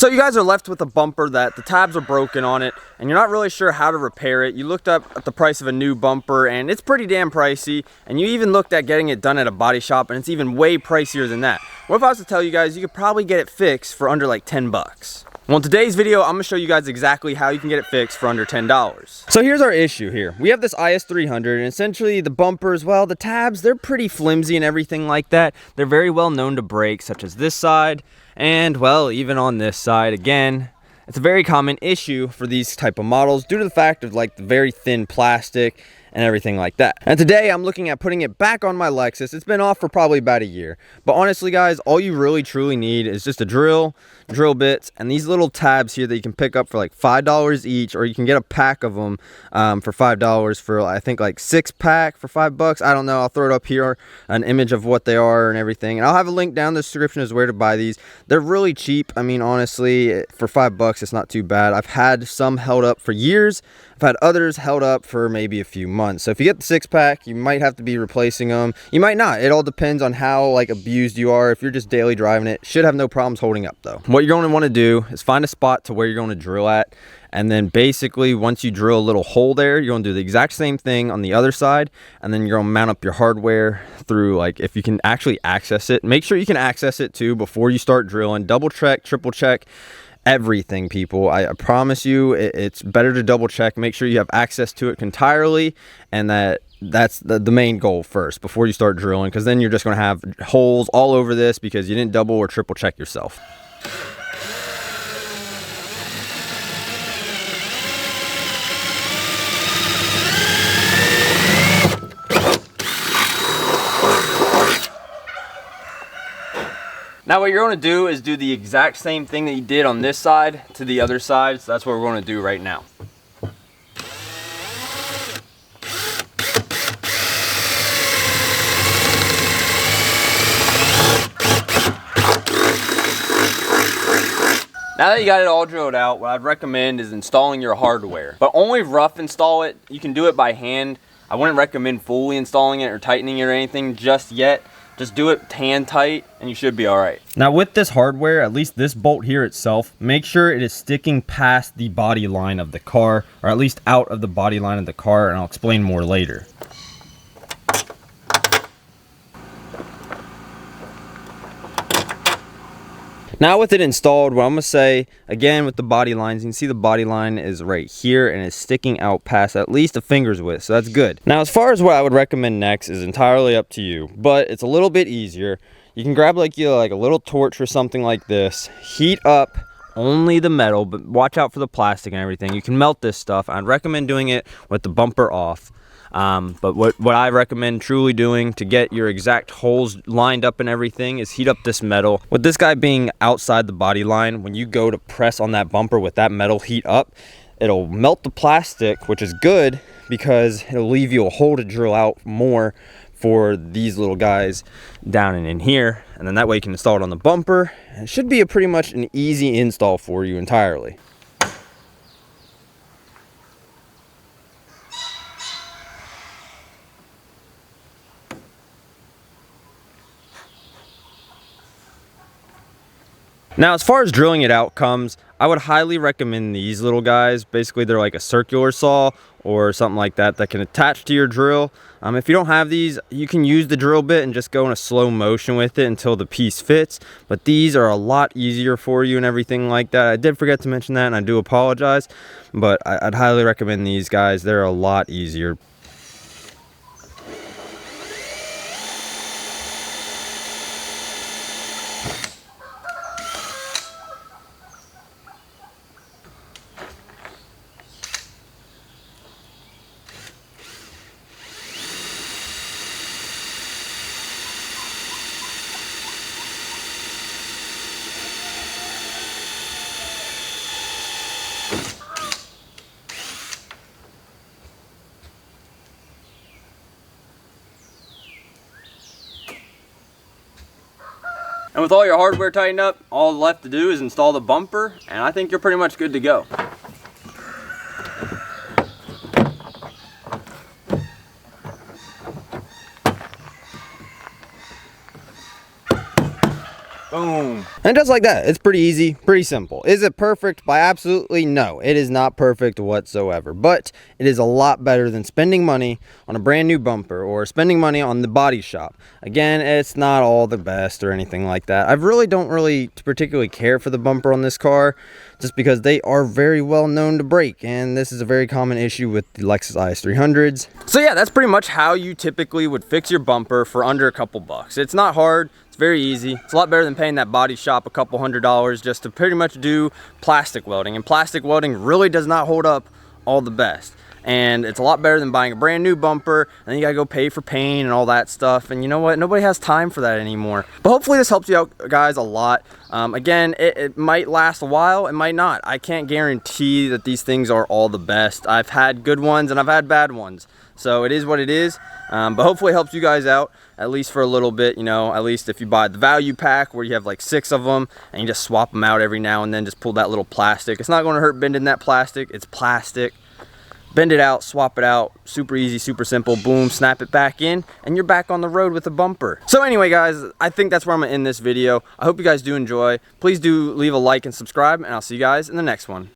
So you guys are left with a bumper that the tabs are broken on it and you're not really sure how to repair it. You looked up at the price of a new bumper and it's pretty damn pricey, and you even looked at getting it done at a body shop and it's even way pricier than that. What if I was to tell you guys you could probably get it fixed for under like 10 bucks? Well, in today's video, I'm gonna show you guys exactly how you can get it fixed for under $10. So here's our issue here. We have this IS300 and essentially the bumpers, well, the tabs, they're pretty flimsy and everything like that. They're very well known to break, such as this side and, well, even on this side. Again, it's a very common issue for these type of models due to the fact of like the very thin plastic and everything like that. And today I'm looking at putting it back on my Lexus. It's been off for probably about a year. But honestly guys, all you really truly need is just a drill bits, and these little tabs here that you can pick up for like $5 each, or you can get a pack of them for $5 for I think like 6-pack for $5. I don't know. I'll throw it up here, an image of what they are and everything. And I'll have a link down in the description as where to buy these. They're really cheap. I mean, honestly, for $5, it's not too bad. I've had some held up for years. I've had others held up for maybe a few months. So if you get the 6-pack, you might have to be replacing them. You might not. It all depends on how like abused you are. If you're just daily driving it, should have no problems holding up though. What you're going to want to do is find a spot to where you're going to drill at. And then basically once you drill a little hole there, you're going to do the exact same thing on the other side. And then you're going to mount up your hardware through, like, if you can actually access it. Make sure you can access it too before you start drilling. Double check, triple check everything, people. I promise you it's better to double check. Make sure you have access to it entirely, and that's the main goal first before you start drilling, because then you're just going to have holes all over this because you didn't double or triple check yourself. Now what you're going to do is do the exact same thing that you did on this side to the other side. So that's what we're going to do right now. Now that you got it all drilled out, what I'd recommend is installing your hardware. But only rough install it. You can do it by hand. I wouldn't recommend fully installing it or tightening it or anything just yet. Just do it hand tight and you should be all right. Now with this hardware, at least this bolt here itself, make sure it is sticking past the body line of the car, or at least out of the body line of the car, and I'll explain more later. Now with it installed, what I'm gonna say, again with the body lines, you can see the body line is right here and it's sticking out past at least a finger's width, so that's good. Now as far as what I would recommend next is entirely up to you, but it's a little bit easier. You can grab like a little torch or something like this, heat up only the metal, but watch out for the plastic and everything. You can melt this stuff. I'd recommend doing it with the bumper off. But what I recommend truly doing to get your exact holes lined up and everything is heat up this metal. With this guy being outside the body line, when you go to press on that bumper with that metal heat up, it'll melt the plastic, which is good because it'll leave you a hole to drill out more for these little guys down and in here. And then that way you can install it on the bumper. It should be pretty much an easy install for you entirely. Now, as far as drilling it out comes, I would highly recommend these little guys. Basically, they're like a circular saw or something like that that can attach to your drill. If you don't have these, you can use the drill bit and just go in a slow motion with it until the piece fits. But these are a lot easier for you and everything like that. I did forget to mention that, and I do apologize. But I'd highly recommend these guys. They're a lot easier. And with all your hardware tightened up, all left to do is install the bumper, and I think you're pretty much good to go. Boom. And just like that, it's pretty easy, pretty simple. Is it perfect? By absolutely no. It is not perfect whatsoever, but it is a lot better than spending money on a brand new bumper or spending money on the body shop. Again, it's not all the best or anything like that. I really don't particularly care for the bumper on this car, just because they are very well known to break, and this is a very common issue with the Lexus IS300s. So yeah, that's pretty much how you typically would fix your bumper for under a couple bucks. It's not hard. It's very easy. It's a lot better than paying that body shop a couple $100 just to pretty much do plastic welding. And plastic welding really does not hold up all the best. And it's a lot better than buying a brand new bumper, and then you gotta go pay for paint and all that stuff. And you know what? Nobody has time for that anymore. But hopefully this helps you out, guys, a lot. Again, it might last a while, it might not. I can't guarantee that these things are all the best. I've had good ones and I've had bad ones. So it is what it is. But hopefully it helps you guys out, at least for a little bit, you know, at least if you buy the value pack where you have like 6 of them and you just swap them out every now and then, just pull that little plastic. It's not gonna hurt bending that plastic, it's plastic. Bend it out, swap it out, super easy, super simple, boom, snap it back in, and you're back on the road with a bumper. So anyway, guys, I think that's where I'm gonna end this video. I hope you guys do enjoy. Please do leave a like and subscribe, and I'll see you guys in the next one.